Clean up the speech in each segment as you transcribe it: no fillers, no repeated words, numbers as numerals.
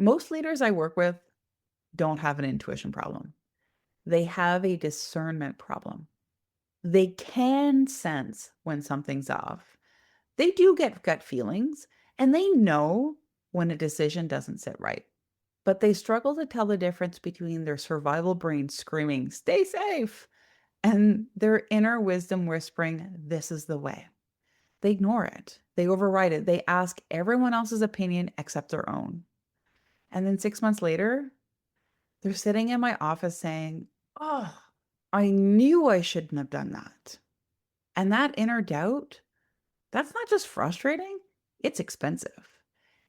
Most leaders I work with don't have an intuition problem. They have a discernment problem. They can sense when something's off. They do get gut feelings and they know when a decision doesn't sit right. But they struggle to tell the difference between their survival brain screaming, stay safe, and their inner wisdom whispering, this is the way. They ignore it. They override it. They ask everyone else's opinion except their own. And then 6 months later, they're sitting in my office saying, oh, I knew I shouldn't have done that. And that inner doubt, that's not just frustrating, it's expensive.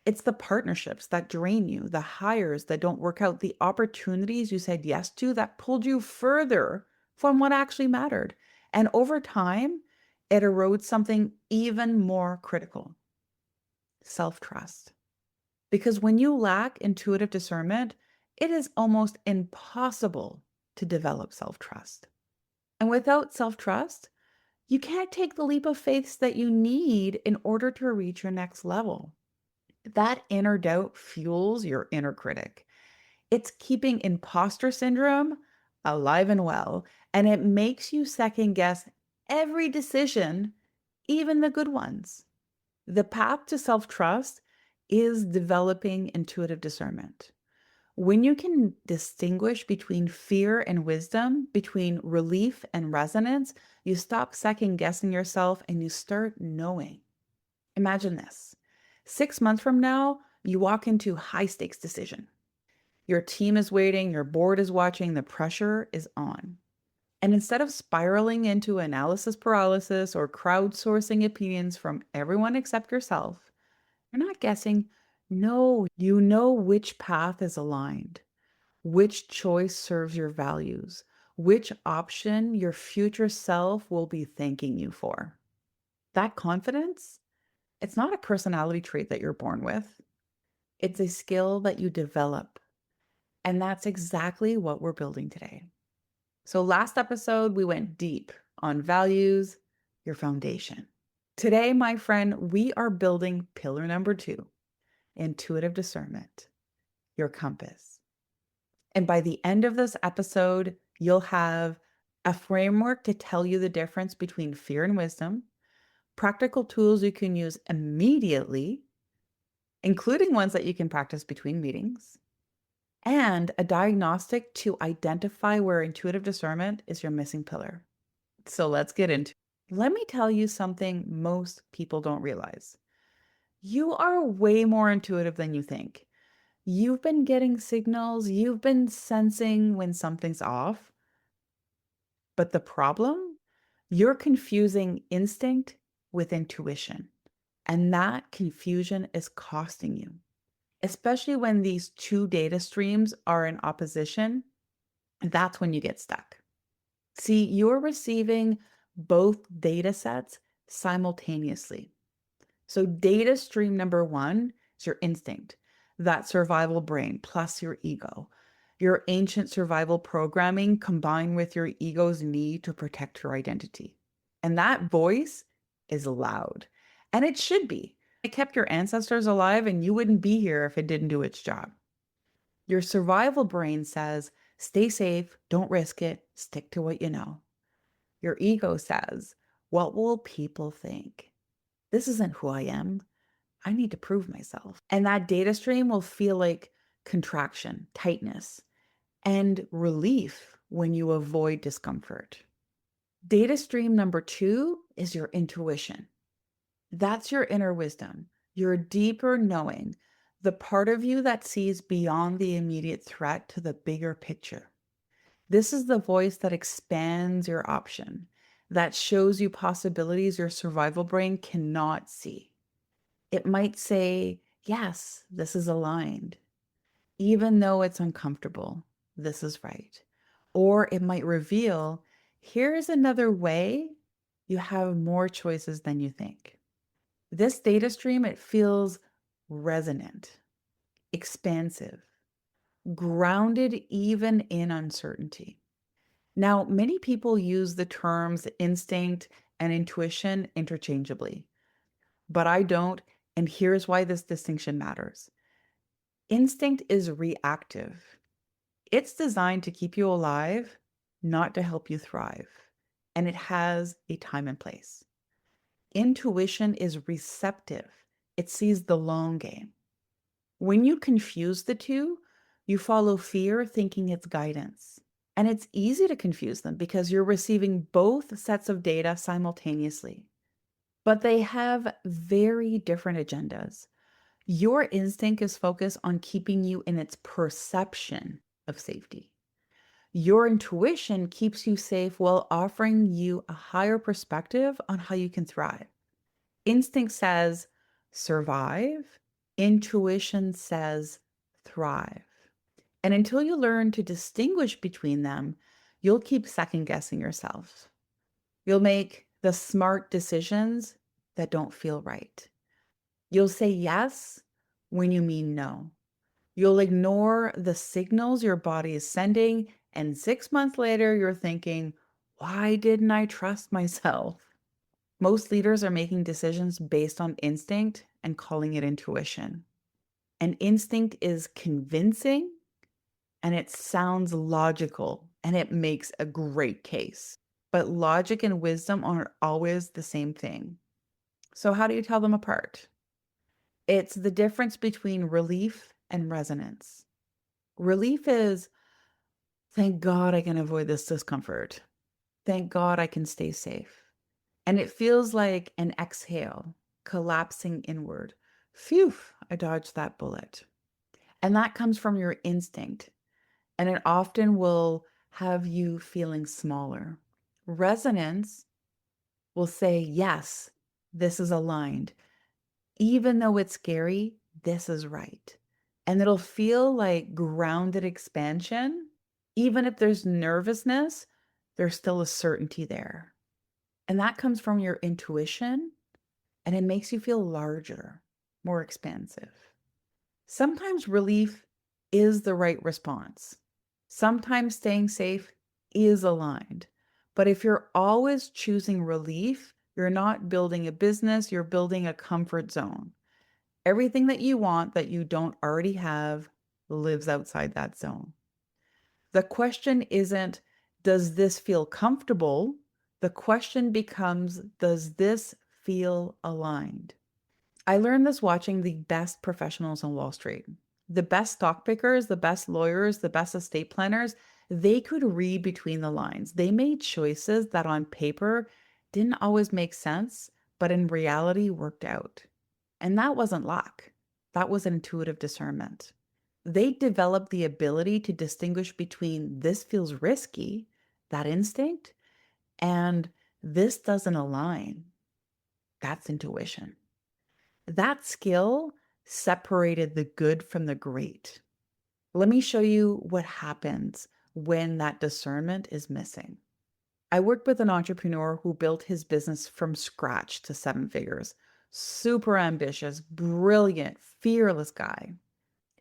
It's the partnerships that drain you, the hires that don't work out, the opportunities you said yes to that pulled you further from what actually mattered. And over time, it erodes something even more critical: self trust. Because when you lack intuitive discernment, it is almost impossible to develop self trust. And without self trust, you can't take the leap of faith that you need in order to reach your next level. That inner doubt fuels your inner critic. It's keeping imposter syndrome alive and well, and it makes you second guess every decision, even the good ones. The path to self trust is developing intuitive discernment. When you can distinguish between fear and wisdom, between relief and resonance, you stop second guessing yourself and you start knowing. Imagine this: 6 months from now, you walk into high stakes decision. Your team is waiting, your board is watching, the pressure is on. And instead of spiraling into analysis paralysis or crowdsourcing opinions from everyone except yourself, you're not guessing. No, you know which path is aligned, which choice serves your values, which option your future self will be thanking you for. That confidence, it's not a personality trait that you're born with. It's a skill that you develop. And that's exactly what we're building today. So, last episode, we went deep on values, your foundation. Today, my friend, we are building pillar number 2, intuitive discernment, your compass. And by the end of this episode, you'll have a framework to tell you the difference between fear and wisdom, practical tools you can use immediately, including ones that you can practice between meetings, and a diagnostic to identify where intuitive discernment is your missing pillar. So let's get into it. Let me tell you something most people don't realize. You are way more intuitive than you think. You've been getting signals, you've been sensing when something's off. But the problem? You're confusing instinct with intuition. And that confusion is costing you, especially when these two data streams are in opposition. That's when you get stuck. See, you're receiving both data sets simultaneously. So, data stream number 1 is your instinct, that survival brain plus your ego, your ancient survival programming combined with your ego's need to protect your identity. And that voice is loud, and it should be. It kept your ancestors alive, and you wouldn't be here if it didn't do its job. Your survival brain says, stay safe, don't risk it, stick to what you know. Your ego says, what will people think? This isn't who I am. I need to prove myself. And that data stream will feel like contraction, tightness, and relief when you avoid discomfort. Data stream number 2 is your intuition. That's your inner wisdom, your deeper knowing, the part of you that sees beyond the immediate threat to the bigger picture. This is the voice that expands your option, that shows you possibilities your survival brain cannot see. It might say, yes, this is aligned. Even though it's uncomfortable, this is right. Or it might reveal, here's another way. You have more choices than you think. This data stream, it feels resonant, expansive, grounded even in uncertainty. Now, many people use the terms instinct and intuition interchangeably, but I don't. And here's why this distinction matters. Instinct is reactive. It's designed to keep you alive, not to help you thrive. And it has a time and place. Intuition is receptive. It sees the long game. When you confuse the two, you follow fear thinking it's guidance. And it's easy to confuse them because you're receiving both sets of data simultaneously. But they have very different agendas. Your instinct is focused on keeping you in its perception of safety. Your intuition keeps you safe while offering you a higher perspective on how you can thrive. Instinct says survive, intuition says thrive. And until you learn to distinguish between them, you'll keep second guessing yourself. You'll make the smart decisions that don't feel right. You'll say yes when you mean no. You'll ignore the signals your body is sending, and 6 months later, you're thinking, why didn't I trust myself? Most leaders are making decisions based on instinct and calling it intuition. And instinct is convincing and it sounds logical and it makes a great case. But logic and wisdom aren't always the same thing. So, how do you tell them apart? It's the difference between relief and resonance. Relief is, thank God I can avoid this discomfort. Thank God I can stay safe. And it feels like an exhale, collapsing inward. Phew, I dodged that bullet. And that comes from your instinct. And it often will have you feeling smaller. Resonance will say, yes, this is aligned. Even though it's scary, this is right. And it'll feel like grounded expansion. Even if there's nervousness, there's still a certainty there. And that comes from your intuition, and it makes you feel larger, more expansive. Sometimes relief is the right response. Sometimes staying safe is aligned. But if you're always choosing relief, you're not building a business, you're building a comfort zone. Everything that you want that you don't already have lives outside that zone. The question isn't, does this feel comfortable? The question becomes, does this feel aligned? I learned this watching the best professionals on Wall Street. The best stock pickers, the best lawyers, the best estate planners, they could read between the lines. They made choices that on paper didn't always make sense, but in reality worked out. And that wasn't luck. That was intuitive discernment. They developed the ability to distinguish between this feels risky, that instinct, and this doesn't align. That's intuition. That skill separated the good from the great. Let me show you what happens when that discernment is missing. I worked with an entrepreneur who built his business from scratch to 7 figures. Super ambitious, brilliant, fearless guy.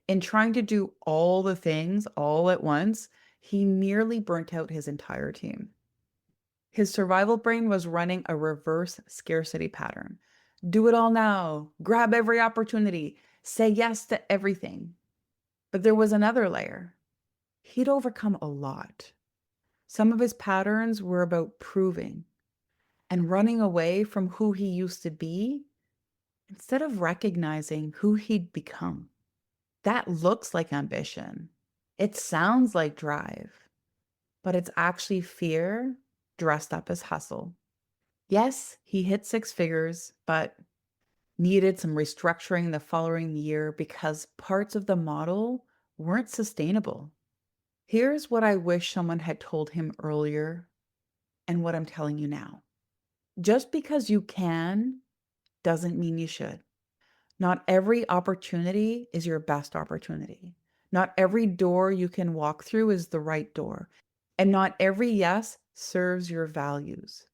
In trying to do all the things all at once, he nearly burnt out his entire team. His survival brain was running a reverse scarcity pattern. Do it all now, grab every opportunity, say yes to everything. But there was another layer. He'd overcome a lot. Some of his patterns were about proving and running away from who he used to be instead of recognizing who he'd become. That looks like ambition. It sounds like drive, but it's actually fear dressed up as hustle. Yes, he hit 6 figures, but needed some restructuring the following year because parts of the model weren't sustainable. Here's what I wish someone had told him earlier and what I'm telling you now. Just because you can doesn't mean you should. Not every opportunity is your best opportunity. Not every door you can walk through is the right door. And not every yes serves your values.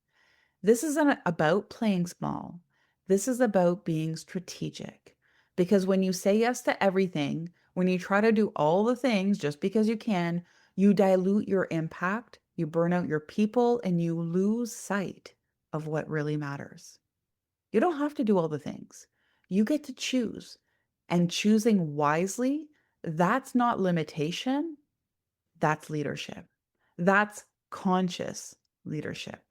This isn't about playing small. This is about being strategic. Because when you say yes to everything, when you try to do all the things just because you can, you dilute your impact, you burn out your people, and you lose sight of what really matters. You don't have to do all the things. You get to choose. And choosing wisely That's not limitation, that's leadership. That's conscious leadership.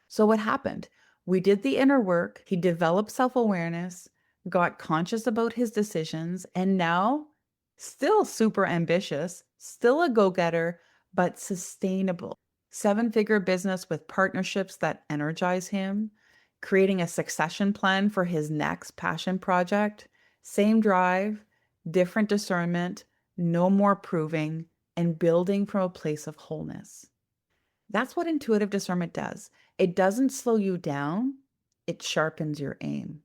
So, what happened? We did the inner work. He developed self awareness, got conscious about his decisions, and now still super ambitious, still a go getter, but sustainable. Seven-figure business with partnerships that energize him, creating a succession plan for his next passion project. Same drive, different discernment, no more proving, and building from a place of wholeness. That's what intuitive discernment does. It doesn't slow you down, it sharpens your aim.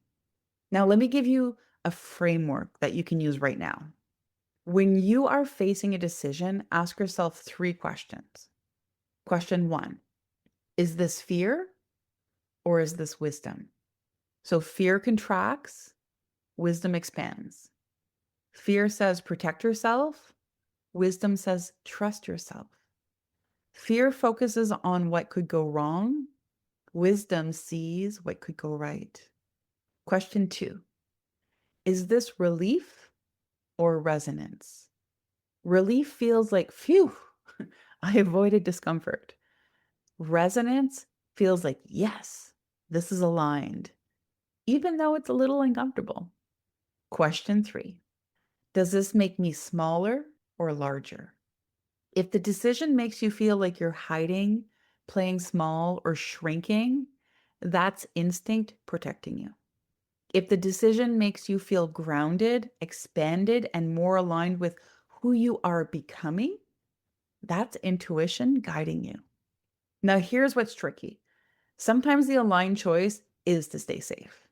Now, let me give you a framework that you can use right now. When you are facing a decision, ask yourself three questions. Question one, is this fear or is this wisdom? So, fear contracts, wisdom expands. Fear says protect yourself, wisdom says trust yourself. Fear focuses on what could go wrong, wisdom sees what could go right. Question two, is this relief or resonance? Relief feels like, phew, I avoided discomfort. Resonance feels like, yes, this is aligned, even though it's a little uncomfortable. Question three, does this make me smaller or larger? If the decision makes you feel like you're hiding, playing small, or shrinking, that's instinct protecting you. If the decision makes you feel grounded, expanded, and more aligned with who you are becoming, that's intuition guiding you. Now, here's what's tricky. Sometimes the aligned choice is to stay safe,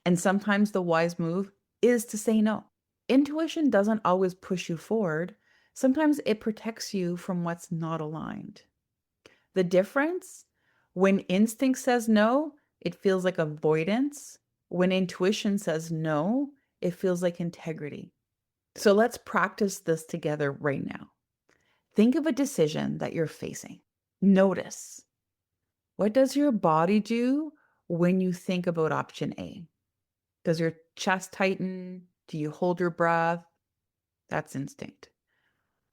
and sometimes the wise move is to say no. Intuition doesn't always push you forward. Sometimes it protects you from what's not aligned. The difference, when instinct says no, it feels like avoidance. When intuition says no, it feels like integrity. So let's practice this together right now. Think of a decision that you're facing. Notice, what does your body do when you think about option A? Does your chest tighten? Do you hold your breath? That's instinct.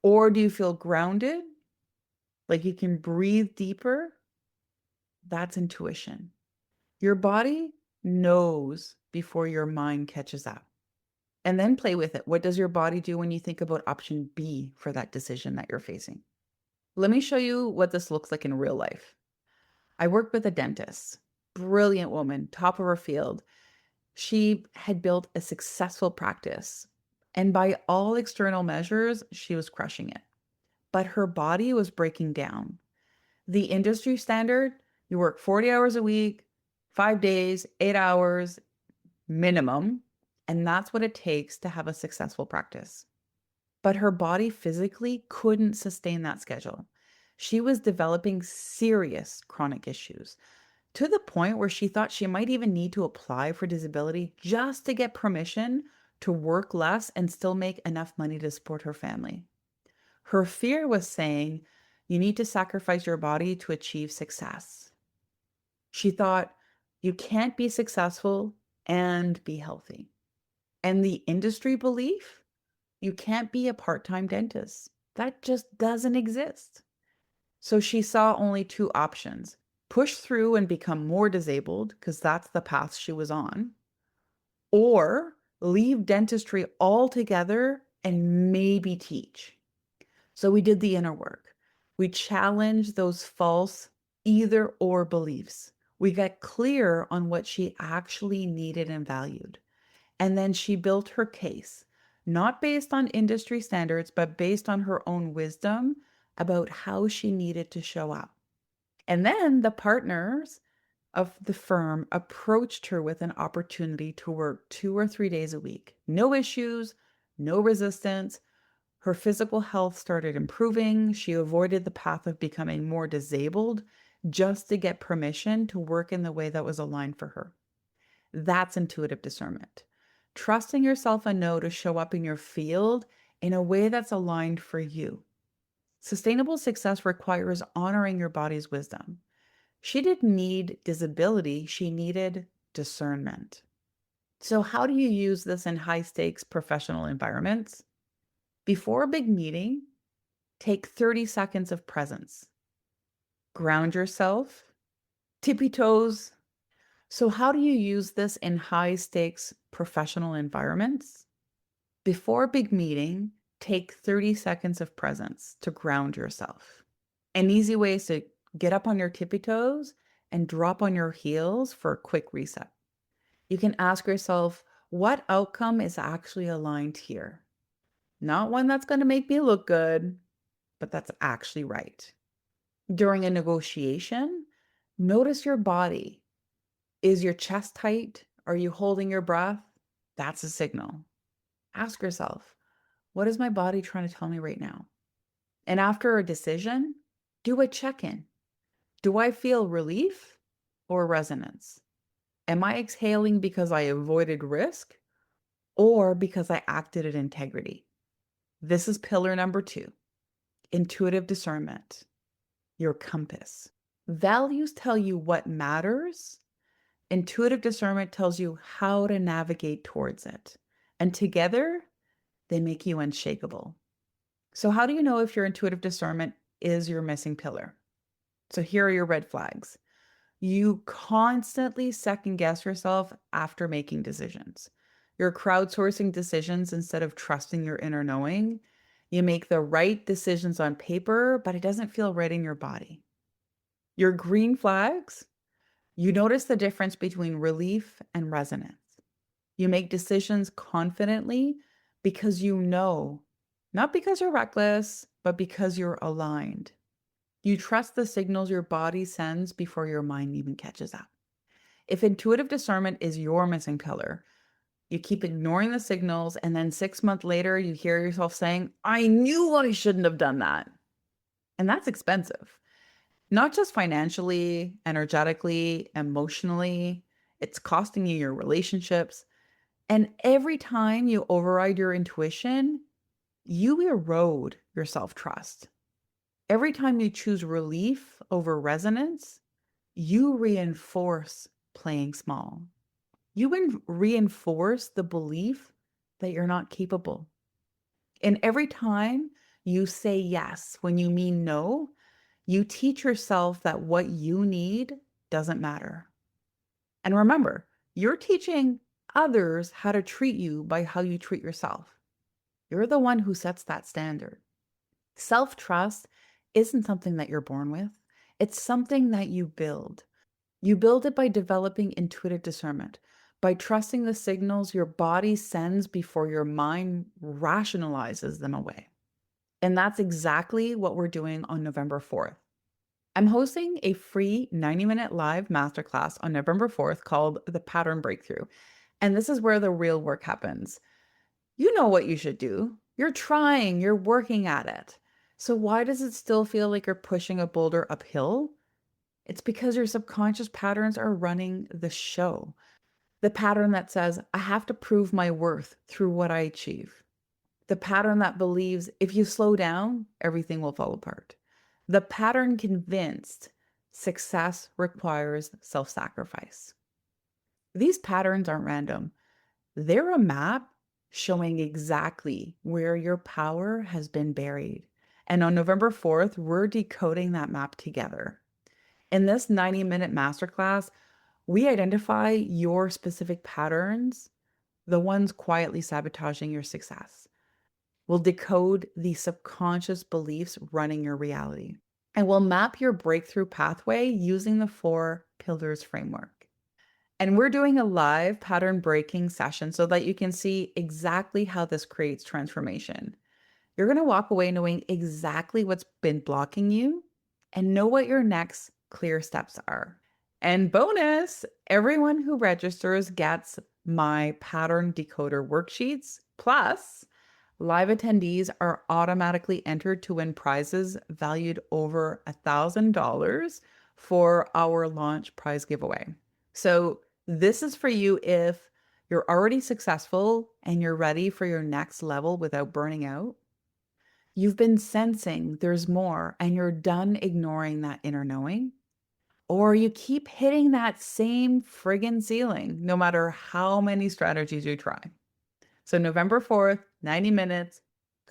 Or do you feel grounded? Like you can breathe deeper? That's intuition. Your body knows before your mind catches up. And then play with it. What does your body do when you think about option B for that decision that you're facing? Let me show you what this looks like in real life. I worked with a dentist, brilliant woman, top of her field. She had built a successful practice, and by all external measures, she was crushing it. But her body was breaking down. The industry standard, you work 40 hours a week, 5 days, 8 hours minimum, and that's what it takes to have a successful practice. But her body physically couldn't sustain that schedule. She was developing serious chronic issues to the point where she thought she might even need to apply for disability just to get permission to work less and still make enough money to support her family. Her fear was saying, you need to sacrifice your body to achieve success. She thought, you can't be successful and be healthy. And the industry belief, you can't be a part-time dentist. That just doesn't exist. So she saw only two options: push through and become more disabled, because that's the path she was on, or leave dentistry altogether and maybe teach. So we did the inner work. We challenged those false either or beliefs. We got clear on what she actually needed and valued. And then she built her case, not based on industry standards, but based on her own wisdom about how she needed to show up. And then the partners of the firm approached her with an opportunity to work 2 or 3 days a week. No issues, no resistance. Her physical health started improving. She avoided the path of becoming more disabled just to get permission to work in the way that was aligned for her. That's intuitive discernment. Trusting yourself enough to show up in your field in a way that's aligned for you. Sustainable success requires honoring your body's wisdom. She didn't need disability, she needed discernment. So, how do you use this in high stakes professional environments? Before a big meeting, take 30 seconds of presence. Ground yourself, tippy toes. So, how do you use this in high stakes professional environments? Before a big meeting, take 30 seconds of presence to ground yourself. An easy way is to get up on your tippy toes and drop on your heels for a quick reset. You can ask yourself, what outcome is actually aligned here? Not one that's going to make me look good, but that's actually right. During a negotiation, notice your body. Is your chest tight? Are you holding your breath? That's a signal. Ask yourself, what is my body trying to tell me right now? And after a decision, do a check in. Do I feel relief or resonance? Am I exhaling because I avoided risk or because I acted in integrity? This is pillar number 2, intuitive discernment, your compass. Values tell you what matters. Intuitive discernment tells you how to navigate towards it. And together, they make you unshakable. So, how do you know if your intuitive discernment is your missing pillar? So, here are your red flags. You constantly second guess yourself after making decisions. You're crowdsourcing decisions instead of trusting your inner knowing. You make the right decisions on paper, but it doesn't feel right in your body. Your green flags, you notice the difference between relief and resonance. You make decisions confidently because you know, not because you're reckless, but because you're aligned. You trust the signals your body sends before your mind even catches up. If intuitive discernment is your missing pillar, you keep ignoring the signals, and then 6 months later, you hear yourself saying, I knew I shouldn't have done that. And that's expensive, not just financially, energetically, emotionally. It's costing you your relationships. And every time you override your intuition, you erode your self trust. Every time you choose relief over resonance, you reinforce playing small. You reinforce the belief that you're not capable. And every time you say yes when you mean no, you teach yourself that what you need doesn't matter. And remember, you're teaching others how to treat you by how you treat yourself. You're the one who sets that standard. Self trust isn't something that you're born with, it's something that you build. You build it by developing intuitive discernment, by trusting the signals your body sends before your mind rationalizes them away. And that's exactly what we're doing on November 4th. I'm hosting a free 90-minute live masterclass on November 4th called The Pattern Breakthrough. And this is where the real work happens. You know what you should do. You're trying, you're working at it. So why does it still feel like you're pushing a boulder uphill? It's because your subconscious patterns are running the show. The pattern that says, I have to prove my worth through what I achieve. The pattern that believes if you slow down, everything will fall apart. The pattern convinced success requires self sacrifice. These patterns aren't random, they're a map showing exactly where your power has been buried. And on November 4th, we're decoding that map together. In this 90-minute masterclass, we identify your specific patterns, the ones quietly sabotaging your success. We'll decode the subconscious beliefs running your reality. And we'll map your breakthrough pathway using the 4 pillars framework. And we're doing a live pattern breaking session so that you can see exactly how this creates transformation. You're going to walk away knowing exactly what's been blocking you and know what your next clear steps are. And bonus, everyone who registers gets my pattern decoder worksheets. Plus, live attendees are automatically entered to win prizes valued over $1,000 for our launch prize giveaway. So, this is for you if you're already successful and you're ready for your next level without burning out. You've been sensing there's more and you're done ignoring that inner knowing. Or you keep hitting that same friggin' ceiling no matter how many strategies you try. So, November 4th, 90 minutes,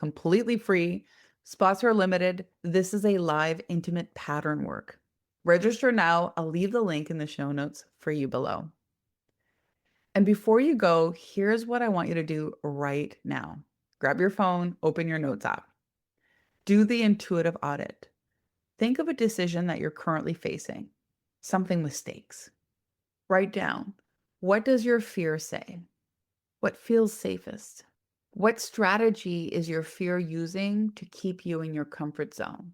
completely free. Spots are limited. This is a live, intimate pattern work. Register now. I'll leave the link in the show notes for you below. And before you go, here's what I want you to do right now. Grab your phone, open your notes app. Do the intuitive audit. Think of a decision that you're currently facing, something with stakes. Write down, what does your fear say? What feels safest? What strategy is your fear using to keep you in your comfort zone?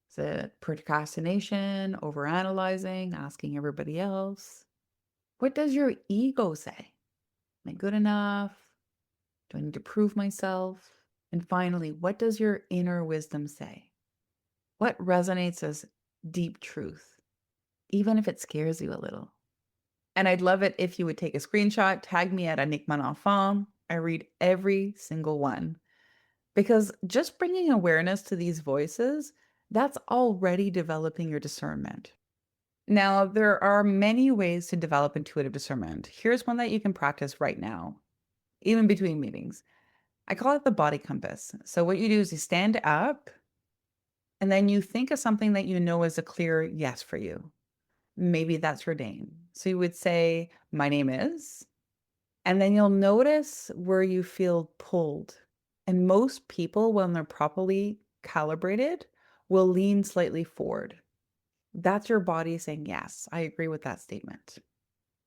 Is it procrastination, overanalyzing, asking everybody else? What does your ego say? Am I good enough? Do I need to prove myself? And finally, what does your inner wisdom say? What resonates as deep truth, even if it scares you a little? And I'd love it if you would take a screenshot, tag me at Enigma Enfant. I read every single one because just bringing awareness to these voices, that's already developing your discernment. Now, there are many ways to develop intuitive discernment. Here's one that you can practice right now, even between meetings. I call it the body compass. So what you do is you stand up and then you think of something that you know is a clear yes for you. Maybe that's your name. So you would say, my name is, and then you'll notice where you feel pulled. And most people, when they're properly calibrated, will lean slightly forward. That's your body saying, yes, I agree with that statement.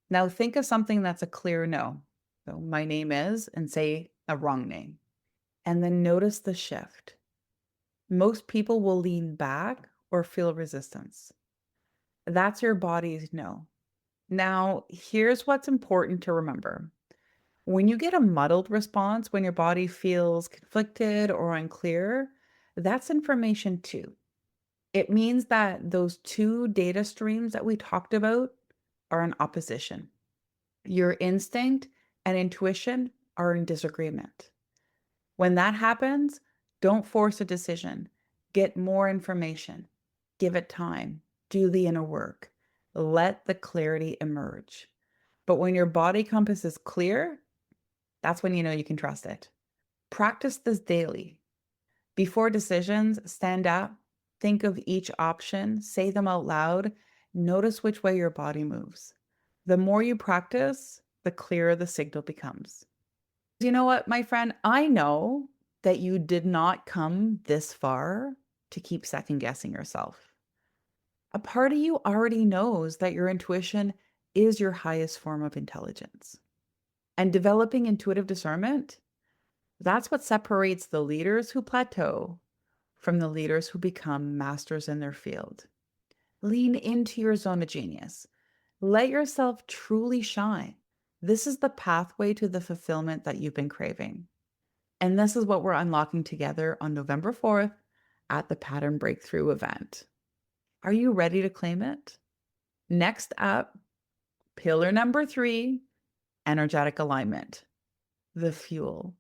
Now think of something that's a clear no. So my name is, and say a wrong name. And then notice the shift. Most people will lean back or feel resistance. That's your body's no. Now, here's what's important to remember. When you get a muddled response, when your body feels conflicted or unclear, that's information too. It means that those two data streams that we talked about are in opposition. Your instinct and intuition are in disagreement. When that happens, don't force a decision. Get more information. Give it time. Do the inner work. Let the clarity emerge. But when your body compass is clear, that's when you know you can trust it. Practice this daily. Before decisions, stand up, think of each option, say them out loud, notice which way your body moves. The more you practice, the clearer the signal becomes. You know what, my friend? I know that you did not come this far to keep second guessing yourself. A part of you already knows that your intuition is your highest form of intelligence. And developing intuitive discernment, that's what separates the leaders who plateau from the leaders who become masters in their field. Lean into your zone of genius. Let yourself truly shine. This is the pathway to the fulfillment that you've been craving. And this is what we're unlocking together on November 4th at the Pattern Breakthrough event. Are you ready to claim it? Next up, pillar number 3, energetic alignment, the fuel.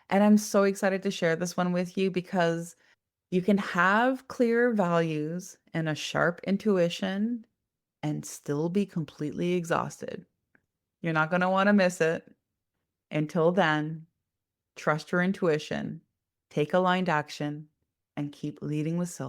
And I'm so excited to share this one with you because you can have clear values and a sharp intuition and still be completely exhausted. You're not going to want to miss it. Until then, trust your intuition, take aligned action, and keep leading with soul.